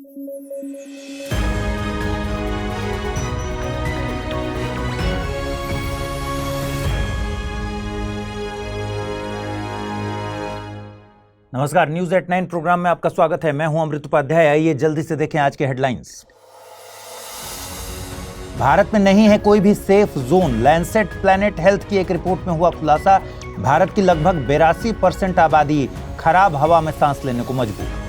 नमस्कार, news at 9 programme में आपका स्वागत है। मैं हूं अमृत उपाध्याय। आइए जल्दी से देखें आज के हेडलाइंस। भारत में नहीं है कोई भी safe zone, Lancet planet health की एक रिपोर्ट में हुआ खुलासा। भारत की लगभग 82% आबादी खराब हवा में सांस लेने को मजबूर।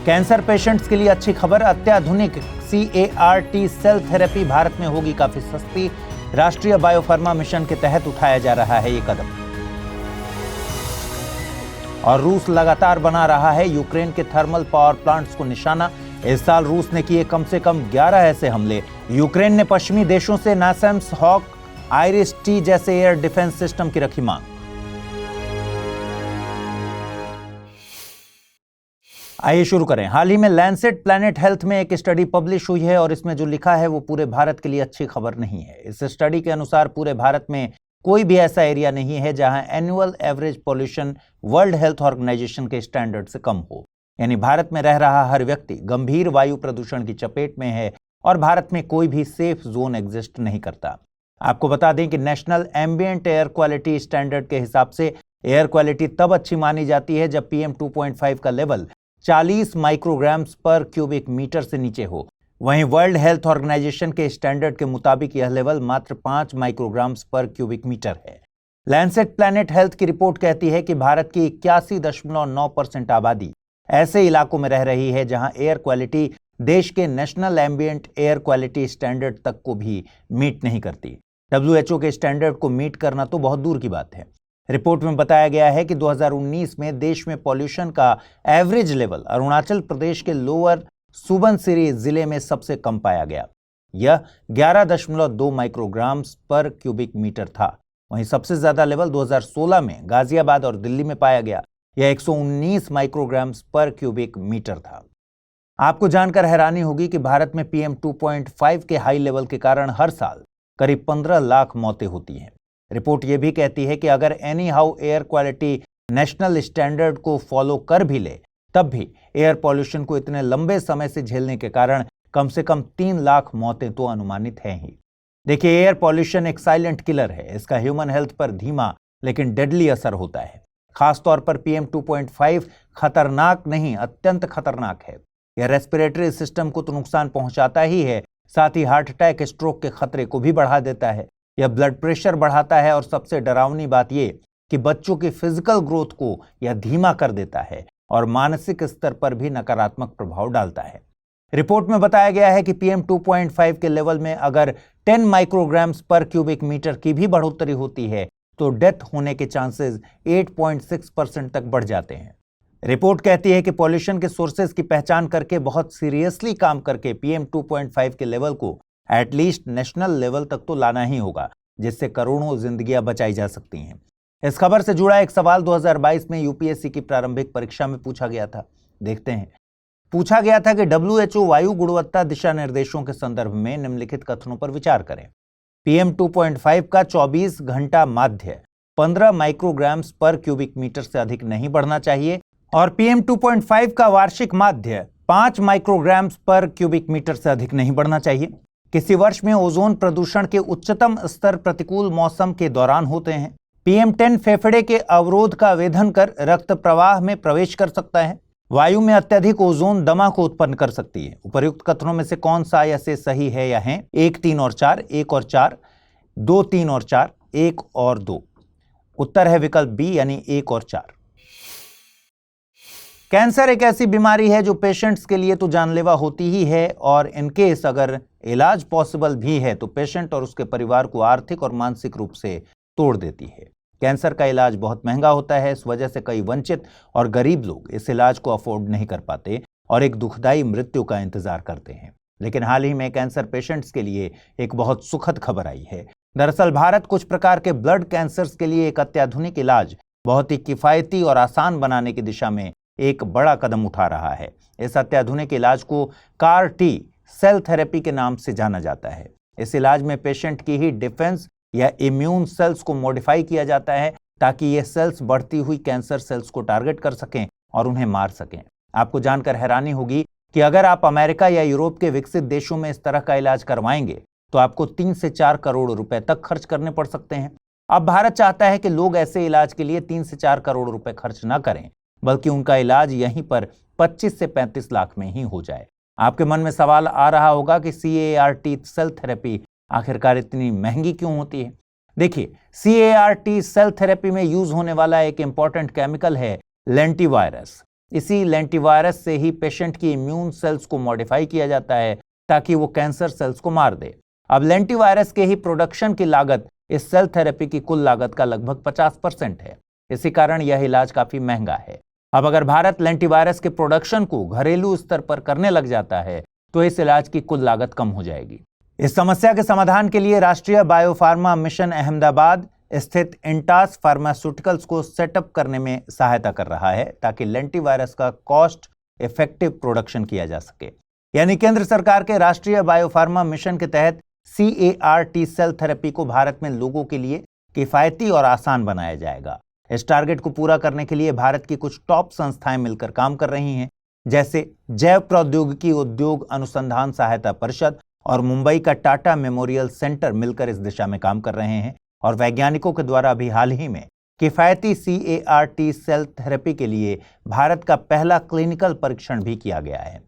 कैंसर पेशेंट्स के लिए अच्छी खबर, अत्याधुनिक CAR-T सेल थेरेपी भारत में होगी काफी सस्ती। राष्ट्रीय बायोफार्मा मिशन के तहत उठाया जा रहा है ये कदम। और रूस लगातार बना रहा है यूक्रेन के थर्मल पावर प्लांट्स को निशाना। इस साल रूस ने किए कम से कम 11 ऐसे हमले। यूक्रेन ने पश्चिमी देशों से नासैम्स, हॉक, आइरिस-T जैसे एयर डिफेंस सिस्टम की रखी मांग। आइए शुरू करें। हाल ही में लैंसेट प्लैनेट हेल्थ में एक स्टडी पब्लिश हुई है और इसमें जो लिखा है वो पूरे भारत के लिए अच्छी खबर नहीं है। इस स्टडी के अनुसार पूरे भारत में कोई भी ऐसा एरिया नहीं है जहां annual average pollution World Health Organization के स्टैंडर्ड से कम हो। यानी भारत में रह रहा हर व्यक्ति गंभीर वायु प्रदूषण की चपेट में है और भारत में कोई भी सेफ जोन एग्जिस्ट नहीं करता। आपको बता दें कि national ambient air quality standard के हिसाब से एयर क्वालिटी तब अच्छी मानी जाती है जब PM 2.5 का लेवल 40 माइक्रोग्राम्स पर क्यूबिक मीटर से नीचे हो। वहीं वर्ल्ड हेल्थ ऑर्गेनाइजेशन के स्टैंडर्ड के मुताबिक यह लेवल मात्र 5 माइक्रोग्राम्स पर क्यूबिक मीटर है। लैंसेट प्लैनेट हेल्थ की रिपोर्ट कहती है कि भारत की 81.9% आबादी ऐसे इलाकों में रह रही है जहां एयर क्वालिटी देश के national ambient air quality standard तक को भी मीट नहीं करती। WHO के स्टैंडर्ड को मीट करना तो बहुत दूर की बात है। रिपोर्ट में बताया गया है कि 2019 में देश में पॉल्यूशन का एवरेज लेवल अरुणाचल प्रदेश के लोअर सुबनसिरी जिले में सबसे कम पाया गया। यह 11.2 माइक्रोग्राम्स पर क्यूबिक मीटर था। वहीं सबसे ज्यादा लेवल 2016 में गाजियाबाद और दिल्ली में पाया गया। यह 119 माइक्रोग्राम्स पर क्यूबिक मीटर था। आपको जानकर हैरानी होगी कि भारत में PM 2.5 के हाई लेवल के कारण हर साल करीब 15 लाख मौतें होती हैं। रिपोर्ट यह भी कहती है कि अगर any how air quality national standard को फॉलो कर भी ले तब भी एयर पॉल्यूशन को इतने लंबे समय से झेलने के कारण कम से कम 3 लाख मौतें तो अनुमानित हैं ही। देखिए, एयर पॉल्यूशन एक साइलेंट किलर है। इसका ह्यूमन हेल्थ पर धीमा लेकिन डेडली असर होता है। खासतौर पर PM 2.5 खतरनाक नहीं, अत्यंत खतरनाक है। यह रेस्पिरेटरी सिस्टम को तो नुकसान पहुंचाता ही है, साथ ही हार्ट अटैक, स्ट्रोक के खतरे को भी बढ़ा देता है। यह ब्लड प्रेशर बढ़ाता है और सबसे डरावनी बात यह कि बच्चों की फिजिकल ग्रोथ को यह धीमा कर देता है और मानसिक स्तर पर भी नकारात्मक प्रभाव डालता है। रिपोर्ट में बताया गया है कि PM 2.5 के लेवल में अगर 10 माइक्रोग्राम्स पर क्यूबिक मीटर की भी बढ़ोतरी होती है तो डेथ होने के चांसेस 8.6% तक बढ़ जाते हैं। रिपोर्ट कहती है कि पॉल्यूशन के सोर्सेज की पहचान करके बहुत सीरियसली काम करके PM 2.5 के लेवल को एटलीस्ट नेशनल लेवल तक तो लाना ही होगा, जिससे करोड़ों जिंदगियां बचाई जा सकती हैं। इस खबर से जुड़ा एक सवाल 2022 में UPSC की प्रारंभिक परीक्षा में पूछा गया था। देखते हैं। पूछा गया था कि WHO वायु गुणवत्ता दिशा निर्देशों के संदर्भ में निम्नलिखित कथनों पर विचार करें। PM 2.5 का 24 घंटा माध्य 15 माइक्रोग्राम्स पर क्यूबिक मीटर से अधिक नहीं बढ़ना चाहिए और PM 2.5 का वार्षिक माध्य 5 माइक्रोग्राम्स पर क्यूबिक मीटर से अधिक नहीं बढ़ना चाहिए। किसी वर्ष में ओजोन प्रदूषण के उच्चतम स्तर प्रतिकूल मौसम के दौरान होते हैं। PM 10 फेफड़े के अवरोध का वेधन कर रक्त प्रवाह में प्रवेश कर सकता है। वायु में अत्यधिक ओजोन दमा को उत्पन्न कर सकती है। उपर्युक्त कथनों में से कौन सा या से सही है या है? 1, 3 और 4, 1 और 4, 2, 3 और 4, 1 और 2। उत्तर है विकल्प बी यानी 1 और 4। कैंसर एक ऐसी बीमारी है जो पेशेंट्स के लिए तो जानलेवा होती ही है और इनकेस अगर इलाज पॉसिबल भी है तो पेशेंट और उसके परिवार को आर्थिक और मानसिक रूप से तोड़ देती है। कैंसर का इलाज बहुत महंगा होता है। इस वजह से कई वंचित और गरीब लोग इस इलाज को अफोर्ड नहीं कर पाते और एक दुखदाई मृत्यु का इंतजार करते हैं। लेकिन हाल ही में कैंसर पेशेंट्स के लिए एक बहुत सुखद खबर आई है। दरअसल भारत कुछ प्रकार के ब्लड कैंसर्स के लिए एक अत्याधुनिक इलाज बहुत ही किफायती और आसान बनाने की दिशा में एक बड़ा कदम उठा रहा है। इस अत्याधुनिक इलाज को CAR-T सेल थेरेपी के नाम से जाना जाता है। इस इलाज में पेशेंट की ही डिफेंस या इम्यून सेल्स को मॉडिफाई किया जाता है ताकि ये सेल्स बढ़ती हुई कैंसर सेल्स को टारगेट कर सकें और उन्हें मार सकें। आपको जानकर हैरानी होगी कि अगर आप अमेरिका या यूरोप के विकसित देशों में इस तरह का इलाज करवाएंगे तो आपको 3 से 4 करोड़ रुपए तक खर्च करने पड़ सकते हैं। अब भारत चाहता है कि लोग ऐसे इलाज के लिए 3 से 4 करोड़ रुपए खर्च न करें, बल्कि उनका इलाज यहीं पर 25 से 35 लाख में ही हो जाए। आपके मन में सवाल आ रहा होगा कि CAR-T सेल थेरेपी आखिरकार इतनी महंगी क्यों होती है? देखिए, CAR-T सेल थेरेपी में यूज होने वाला एक इंपॉर्टेंट केमिकल है लेंटिवायरस। इसी लेंटिवायरस से ही पेशेंट की इम्यून सेल्स को मॉडिफाई किया जाता है ताकि वो कैंसर सेल्स को मार दे। अब लेंटिवायरस के ही प्रोडक्शन की लागत इस सेल थेरेपी की कुल लागत का लगभग 50% है। इसी कारण यह इलाज काफी महंगा है। अब अगर भारत लेंटिवायरस के प्रोडक्शन को घरेलू स्तर पर करने लग जाता है तो इस इलाज की कुल लागत कम हो जाएगी। इस समस्या के समाधान के लिए राष्ट्रीय बायोफार्मा मिशन अहमदाबाद स्थित इंटास फार्मास्यूटिकल्स को सेटअप करने में सहायता कर रहा है ताकि लेंटिवायरस का कॉस्ट इफेक्टिव प्रोडक्शन किया जा सके। यानी केंद्र सरकार के राष्ट्रीय बायोफार्मा मिशन के तहत CAR-T सेल थेरेपी को भारत में लोगों के लिए किफायती और आसान बनाया जाएगा। इस टारगेट को पूरा करने के लिए भारत की कुछ टॉप संस्थाएं मिलकर काम कर रही हैं, जैसे जैव प्रौद्योगिकी उद्योग अनुसंधान सहायता परिषद और मुंबई का टाटा मेमोरियल सेंटर मिलकर इस दिशा में काम कर रहे हैं। और वैज्ञानिकों के द्वारा अभी हाल ही में किफायती CAR-T सेल थेरेपी के लिए भारत का पहला क्लिनिकल परीक्षण भी किया गया है।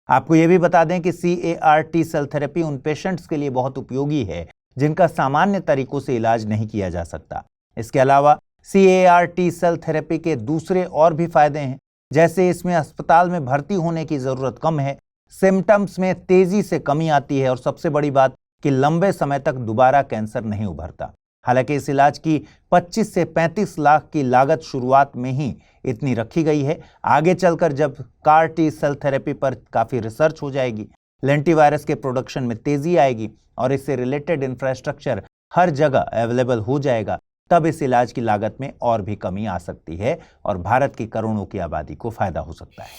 आपको यह भी बता दें कि CAR-T सेल थेरेपी उन पेशेंट्स के लिए बहुत उपयोगी है जिनका सामान्य तरीकों से इलाज नहीं किया जा सकता। इसके अलावा CAR-T सेल थेरेपी के दूसरे और भी फायदे हैं, जैसे इसमें अस्पताल में भर्ती होने की जरूरत कम है, सिम्टम्स में तेजी से कमी आती है और सबसे बड़ी बात कि लंबे समय तक दोबारा कैंसर नहीं उभरता। हालांकि इस इलाज की 25 से 35 लाख की लागत शुरुआत में ही इतनी रखी गई है। आगे चलकर जब CAR-T सेल थेरेपी पर काफी रिसर्च हो जाएगी, लेंटिवायरस के प्रोडक्शन में तेजी आएगी और इससे रिलेटेड इंफ्रास्ट्रक्चर हर जगह अवेलेबल हो जाएगा, तब इस इलाज की लागत में और भी कमी आ सकती है और भारत की करोड़ों की आबादी को फायदा हो सकता है।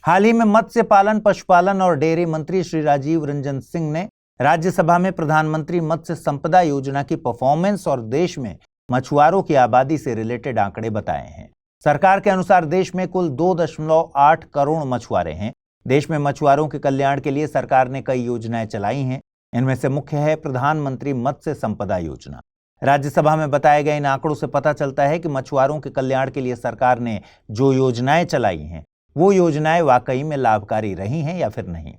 हाल ही में मत्स्य पालन, पशुपालन और डेयरी मंत्री श्री राजीव रंजन सिंह ने राज्यसभा में प्रधानमंत्री मत्स्य संपदा योजना की परफॉर्मेंस और देश में मछुआरों की आबादी से रिलेटेड आंकड़े बताए हैं। सरकार के अनुसार देश में कुल 2.8 करोड़ मछुआरे हैं। देश में मछुआरों के कल्याण के लिए सरकार ने कई योजनाएं चलाई हैं। इनमें से मुख्य है प्रधानमंत्री मत्स्य संपदा योजना। राज्यसभा में बताए गए इन आंकड़ों से पता चलता है कि मछुआरों के कल्याण के लिए सरकार ने जो योजनाएं चलाई हैं वो योजनाएं वाकई में लाभकारी रही हैं या फिर नहीं।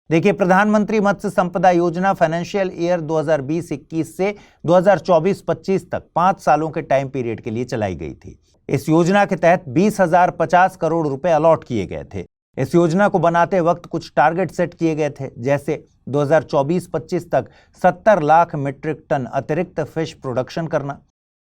देखिए, प्रधानमंत्री मत्स्य संपदा योजना फाइनेंशियल ईयर 2020-21 से 2024-25 तक 5 सालों के टाइम पीरियड के लिए चलाई गई थी। इस योजना के तहत 20,050 करोड़ रुपए अलॉट किए गए थे। इस योजना को बनाते वक्त कुछ टारगेट सेट किए गए थे, जैसे 2024-25 तक 70 लाख मीट्रिक टन अतिरिक्त फिश प्रोडक्शन करना,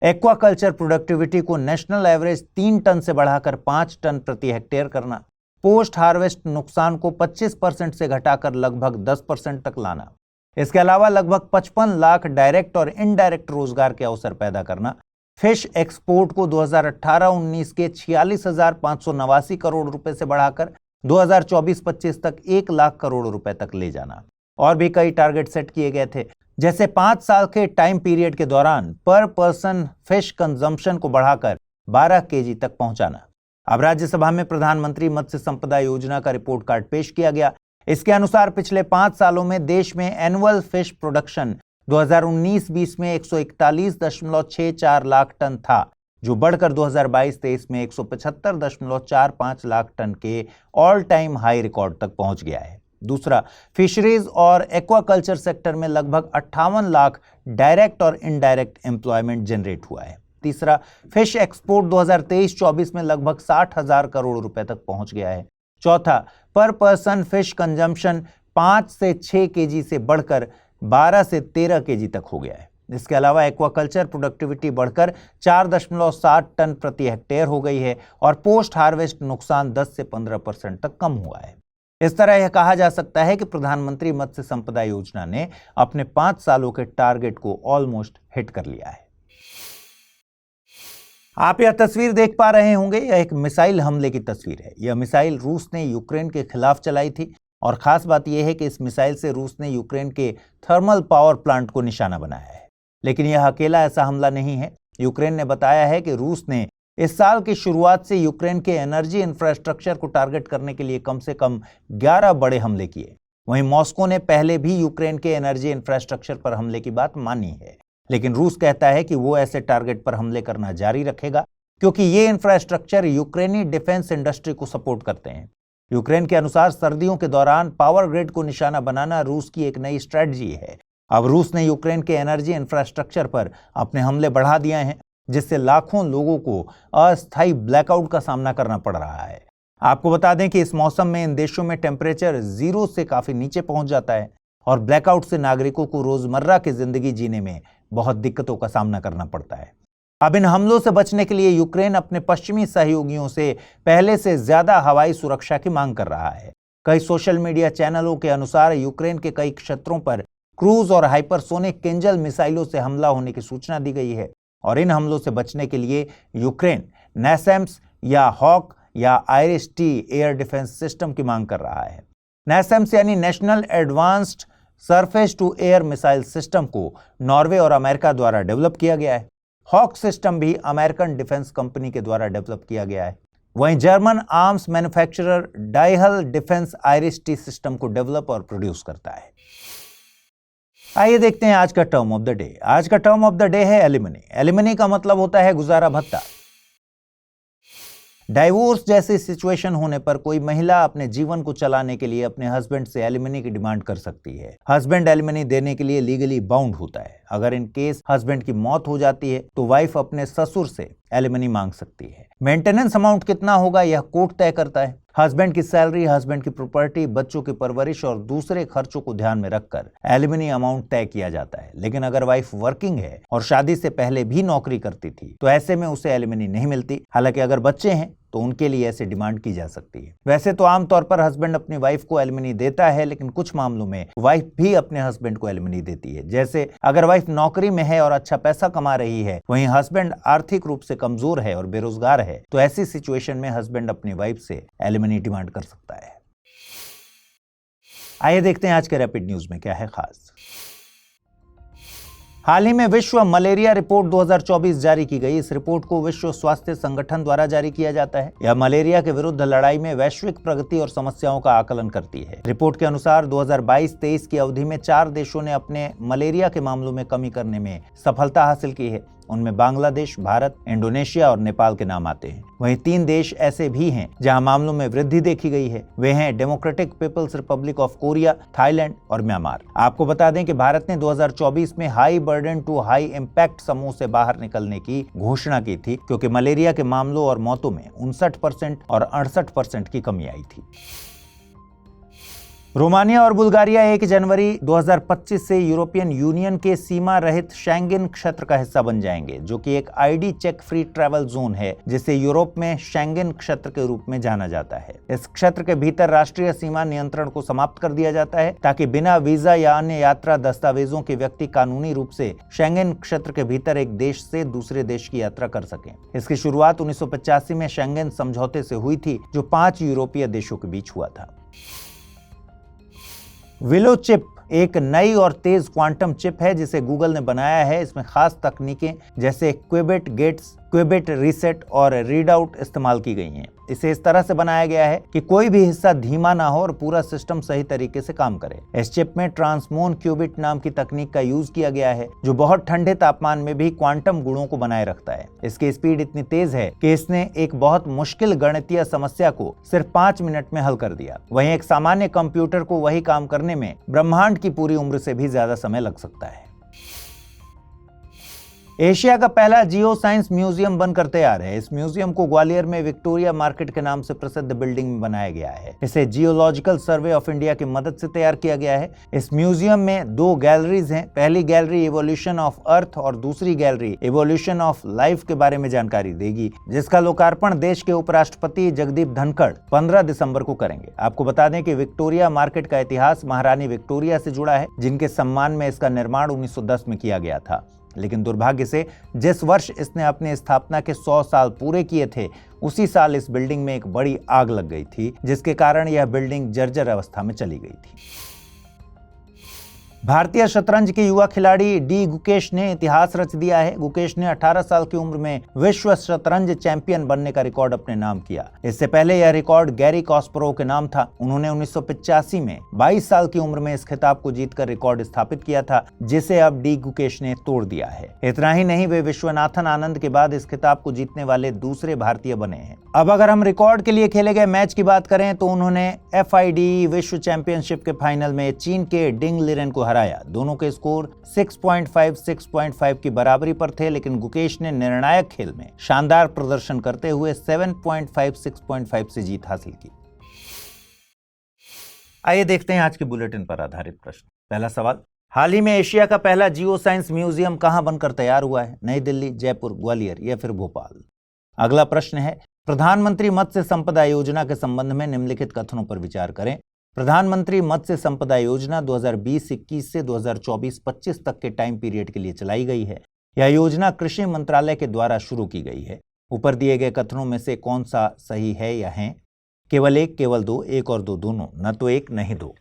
एक्वाकल्चर प्रोडक्टिविटी को नेशनल एवरेज 3 टन से बढ़ाकर 5 टन प्रति हेक्टेयर करना, पोस्ट हार्वेस्ट नुकसान को 25% से घटाकर लगभग 10% तक लाना। इसके अलावा लगभग 55 लाख डायरेक्ट और इनडायरेक्ट रोजगार के अवसर पैदा करना, फिश एक्सपोर्ट को 2018-19 के 46,589 करोड़ रुपए से बढ़ाकर 2024-25 तक 1 लाख करोड़ रुपए तक ले जाना। और भी कई टारगेट सेट किए गए थे, जैसे 5 साल के टाइम पीरियड के दौरान पर पर्सन फिश कंजम्पशन को बढ़ाकर 12 केजी तक पहुंचाना। अब राज्यसभा में प्रधानमंत्री मत्स्य संपदा योजना का रिपोर्ट कार्ड पेश किया गया। इसके अनुसार पिछले 5 सालों में देश में एनुअल फिश प्रोडक्शन 2019-20 में 141.64 लाख टन था, जो बढ़कर 2022-23 में 175.45 लाख टन के ऑल टाइम हाई रिकॉर्ड तक पहुंच गया है। दूसरा, फिशरीज और एक्वाकल्चर सेक्टर में लगभग 58 लाख डायरेक्ट और इनडायरेक्ट एम्प्लॉयमेंट जनरेट हुआ है। तीसरा, फिश एक्सपोर्ट 2023-24 में लगभग 60,000 करोड़ रुपए तक पहुंच गया है। चौथा, पर पर्सन फिश कंजम्पशन 5 से 6 केजी से बढ़कर 12 से 13 केजी तक हो गया है। इसके अलावा एक्वाकल्चर प्रोडक्टिविटी बढ़कर 4.7 टन प्रति हेक्टेयर हो गई है और पोस्ट हार्वेस्ट नुकसान 10 से 15% तक कम हुआ है। इस तरह यह कहा जा सकता है कि प्रधानमंत्री मत्स्य संपदा योजना ने अपने 5 सालों के टारगेट को ऑलमोस्ट हिट कर लिया है। आप यह तस्वीर देख पा रहे होंगे, यह एक मिसाइल हमले की तस्वीर है। यह मिसाइल रूस ने यूक्रेन के खिलाफ चलाई थी और खास बात यह है कि इस मिसाइल से रूस ने यूक्रेन के थर्मल पावर प्लांट को निशाना बनाया है। लेकिन यह अकेला ऐसा हमला नहीं है। यूक्रेन ने बताया है कि रूस ने इस साल की शुरुआत से यूक्रेन के एनर्जी इंफ्रास्ट्रक्चर को टारगेट करने के लिए कम से कम 11 बड़े हमले किए। वहीं मॉस्को ने पहले भी यूक्रेन के एनर्जी इंफ्रास्ट्रक्चर पर हमले की बात मानी है, लेकिन रूस कहता है कि वो ऐसे टारगेट पर हमले करना जारी रखेगा क्योंकि ये इंफ्रास्ट्रक्चर यूक्रेनी डिफेंस इंडस्ट्री को सपोर्ट करते हैं। यूक्रेन के अनुसार सर्दियों के दौरान पावर ग्रिड को निशाना बनाना रूस की एक नई स्ट्रेटजी है। अब रूस ने यूक्रेन के एनर्जी इंफ्रास्ट्रक्चर पर अपने हमले बढ़ा दिए हैं, जिससे लाखों लोगों को अस्थायी ब्लैकआउट का सामना करना पड़ रहा है। आपको बता दें कि इस मौसम में इन देशों में टेम्परेचर 0 से काफी नीचे पहुंच जाता है और ब्लैकआउट से नागरिकों को रोजमर्रा की जिंदगी जीने में बहुत दिक्कतों का सामना करना पड़ता है। अब इन हमलों से बचने के लिए यूक्रेन अपने पश्चिमी सहयोगियों से पहले से ज्यादा हवाई सुरक्षा की मांग कर रहा है। कई सोशल मीडिया चैनलों के अनुसार यूक्रेन के कई क्षेत्रों पर क्रूज और हाइपरसोनिक किंजल मिसाइलों से हमला होने की सूचना दी गई है और इन हमलों से बचने के लिए यूक्रेन नैसैम्स या हॉक या आइरिस-T एयर डिफेंस सिस्टम की मांग कर रहा है। नैसैम्स यानी national advanced surface to air missile system को नॉर्वे और अमेरिका द्वारा डेवलप किया गया है। हॉक सिस्टम भी अमेरिकन डिफेंस कंपनी के द्वारा डेवलप किया गया है। वहीं German arms manufacturer Diehl defence IRIS T system को डेवलप और प्रोड्यूस करता है। आइए देखते हैं आज का टर्म ऑफ द डे। आज का टर्म ऑफ द डे है एलिमनी। एलिमनी का मतलब होता है गुजारा भत्ता। डाइवोर्स जैसी सिचुएशन होने पर कोई महिला अपने जीवन को चलाने के लिए अपने हस्बैंड से एलिमनी की डिमांड कर सकती है। हस्बैंड एलिमनी देने के लिए लीगली बाउंड होता है। अगर इन केस हस्बैंड की मौत हो जाती है तो वाइफ अपने ससुर से एलिमनी मांग सकती है। मेंटेनेंस अमाउंट कितना होगा यह कोर्ट तय करता है। हस्बैंड की सैलरी, हस्बैंड की प्रॉपर्टी, बच्चों की परवरिश और दूसरे खर्चों को ध्यान में रखकर एलिमनी अमाउंट तय किया जाता है। लेकिन अगर वाइफ वर्किंग है और शादी से पहले भी नौकरी करती थी तो ऐसे में उसे एलिमनी नहीं मिलती। हालांकि अगर बच्चे हैं तो उनके लिए ऐसे डिमांड की जा सकती है। वैसे तो आमतौर पर हस्बैंड अपनी वाइफ को एलिमनी देता है, लेकिन कुछ मामलों में वाइफ भी अपने हस्बैंड को एलिमनी देती है। जैसे अगर वाइफ नौकरी में है और अच्छा पैसा कमा रही है, वहीं हस्बैंड आर्थिक रूप से कमजोर है और बेरोजगार है, तो ऐसी सिचुएशन में हस्बैंड अपनी वाइफ से एलिमनी डिमांड कर सकता है। आइए देखते हैं आज के रैपिड न्यूज में क्या है खास। हाल ही में विश्व मलेरिया रिपोर्ट 2024 जारी की गई। इस रिपोर्ट को विश्व स्वास्थ्य संगठन द्वारा जारी किया जाता है। यह मलेरिया के विरुद्ध लड़ाई में वैश्विक प्रगति और समस्याओं का आकलन करती है। रिपोर्ट के अनुसार 2022-23 की अवधि में 4 देशों ने अपने मलेरिया के मामलों में कमी करने में सफलता हासिल की है। उनमें बांग्लादेश, भारत, इंडोनेशिया और नेपाल के नाम आते हैं। वहीं 3 देश ऐसे भी हैं जहां मामलों में वृद्धि देखी गई है। वे हैं Democratic People's Republic of Korea, Thailand और म्यांमार। आपको बता दें कि भारत ने 2024 में high burden to high impact समूह से बाहर निकलने की घोषणा की थी, क्योंकि मलेरिया के मामलों और मौतों में 59% और 68% की कमी आई थी। रोमानिया और बुल्गारिया 1 जनवरी 2025 से यूरोपियन यूनियन के सीमा रहित शेंगेन क्षेत्र का हिस्सा बन जाएंगे, जो कि एक ID check free travel zone है, जिसे यूरोप में शेंगेन क्षेत्र के रूप में जाना जाता है। इस क्षेत्र के भीतर राष्ट्रीय सीमा नियंत्रण को समाप्त कर दिया जाता है, ताकि बिना वीजा या अन्य यात्रा दस्तावेजों के व्यक्ति कानूनी रूप से शेंगेन क्षेत्र के भीतर एक देश से दूसरे देश की यात्रा कर सकें। इसकी शुरुआत 1985 में शेंगेन समझौते से हुई थी, जो 5 यूरोपीय देशों के बीच हुआ था। विलो चिप एक नई और तेज क्वांटम चिप है जिसे गूगल ने बनाया है। इसमें खास तकनीकें जैसे क्विबिट गेट्स, क्विबिट रीसेट और रीड आउट इस्तेमाल की गई हैं। इसे इस तरह से बनाया गया है कि कोई भी हिस्सा धीमा ना हो और पूरा सिस्टम सही तरीके से काम करे। इस चिप में ट्रांसमोन क्यूबिट नाम की तकनीक का यूज किया गया है, जो बहुत ठंडे तापमान में भी क्वांटम गुणों को बनाए रखता है। इसकी स्पीड इतनी तेज है कि इसने एक बहुत मुश्किल गणितीय समस्या को सिर्फ 5 मिनट में हल कर दिया। वहीं एक सामान्य कंप्यूटर को वही काम करने में ब्रह्मांड की पूरी उम्र से भी ज्यादा समय लग सकता है। एशिया का पहला जियो साइंस म्यूजियम बनकर तैयार है। इस म्यूजियम को ग्वालियर में विक्टोरिया मार्केट के नाम से प्रसिद्ध बिल्डिंग में बनाया गया है। इसे जियोलॉजिकल सर्वे ऑफ इंडिया की मदद से तैयार किया गया है। इस म्यूजियम में 2 गैलरीज हैं। पहली गैलरी इवोल्यूशन ऑफ अर्थ और दूसरी गैलरी इवोल्यूशन ऑफ लाइफ के बारे में जानकारी देगी, जिसका लोकार्पण देश के उपराष्ट्रपति जगदीप धनखड़ 15 दिसंबर को करेंगे। आपको बता दें कि विक्टोरिया मार्केट का इतिहास महारानी विक्टोरिया से जुड़ा है, जिनके सम्मान में इसका निर्माण 1910 में किया गया था। लेकिन दुर्भाग्य से जिस वर्ष इसने अपनी स्थापना के 100 साल पूरे किए थे, उसी साल इस बिल्डिंग में एक बड़ी आग लग गई थी, जिसके कारण यह बिल्डिंग जर्जर अवस्था में चली गई थी। भारतीय शतरंज के युवा खिलाड़ी डी गुकेश ने इतिहास रच दिया है। गुकेश ने 18 साल की उम्र में विश्व शतरंज चैंपियन बनने का रिकॉर्ड अपने नाम किया। इससे पहले यह रिकॉर्ड गैरी कास्परोव के नाम था। उन्होंने 1985 में 22 साल की उम्र में इस खिताब को जीतकर रिकॉर्ड स्थापित किया था, जिसे अब डी गुकेश ने तोड़ दिया है। इतना ही नहीं, वे विश्वनाथन आनंद के बाद इस खिताब को जीतने वाले दूसरे भारतीय बने हैं। अब अगर हम रिकॉर्ड के लिए खेले गए मैच की बात करें तो उन्होंने FIDE विश्व चैंपियनशिप के फाइनल में चीन के डिंग लिरेन को हराया। दोनों के स्कोर 6.5 की बराबरी पर थे, लेकिन गुकेश ने निर्णायक खेल में शानदार प्रदर्शन करते हुए 7.5 से जीत हासिल की। आइए देखते हैं आज के बुलेटिन पर आधारित प्रश्न। पहला सवाल, हाल ही में एशिया का पहला जियो साइंस म्यूजियम कहां बनकर तैयार हुआ है? नई दिल्ली, जयपुर, ग्वालियर या फिर भोपाल? अगला प्रश्न है, प्रधानमंत्री मत्स्य संपदा योजना के संबंध में निम्नलिखित कथनों पर विचार करें। प्रधानमंत्री मत्स्य संपदा योजना 2020-21 से 2024-25 तक के टाइम पीरियड के लिए चलाई गई है। यह योजना कृषि मंत्रालय के द्वारा शुरू की गई है। ऊपर दिए गए कथनों में से कौन सा सही है या है? केवल एक, केवल दो, एक और दो दोनों, न तो एक नहीं दो।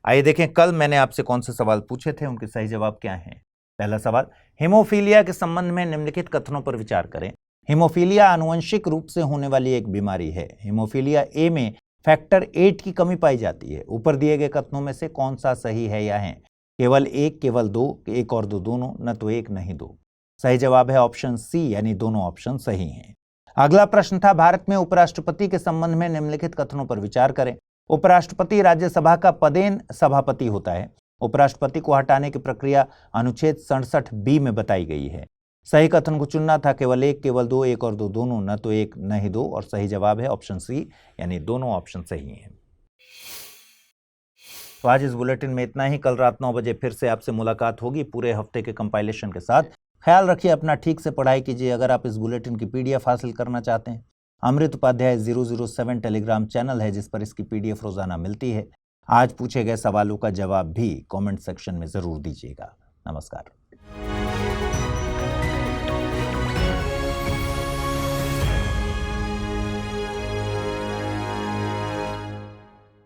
आइए देखें कल मैंने आपसे कौन से सवाल पूछे थे, उनके सही जवाब क्या हैं। पहला सवाल, हीमोफीलिया के संबंध में निम्नलिखित कथनों पर विचार करें। हीमोफीलिया आनुवंशिक रूप से होने वाली एक बीमारी है। हीमोफीलिया ए में फैक्टर 8 की कमी पाई जाती है। ऊपर दिए गए कथनों में से कौन सा सही है या है? केवल एक, केवल दो, एक और दो दोनों, न तो एक नहीं दो। सही जवाब है ऑप्शन सी, यानी दोनों ऑप्शन सही हैं। अगला प्रश्न था, भारत में उपराष्ट्रपति के संबंध में निम्नलिखित कथनों पर विचार करें। उपराष्ट्रपति राज्यसभा का पदेन सभापति होता है। उपराष्ट्रपति को हटाने की प्रक्रिया अनुच्छेद 67B में बताई गई है। सही कथन को चुनना था, केवल एक, केवल दो, एक और दो दोनों, न तो एक नहीं दो, और सही जवाब है ऑप्शन सी, यानी दोनों ऑप्शन सही हैं। तो आज इस बुलेटिन में इतना ही। कल रात 9 बजे फिर से आपसे मुलाकात होगी पूरे हफ्ते के कंपाइलेशन के साथ। ख्याल रखिए अपना, ठीक से पढ़ाई कीजिए। अगर आप इस बुलेटिन की PDF हासिल करना चाहते हैं, अमृत उपाध्याय 007 टेलीग्राम चैनल है जिस पर इसकी PDF रोजाना मिलती है। आज पूछे गए सवालों का जवाब भी कमेंट सेक्शन में जरूर दीजिएगा। नमस्कार।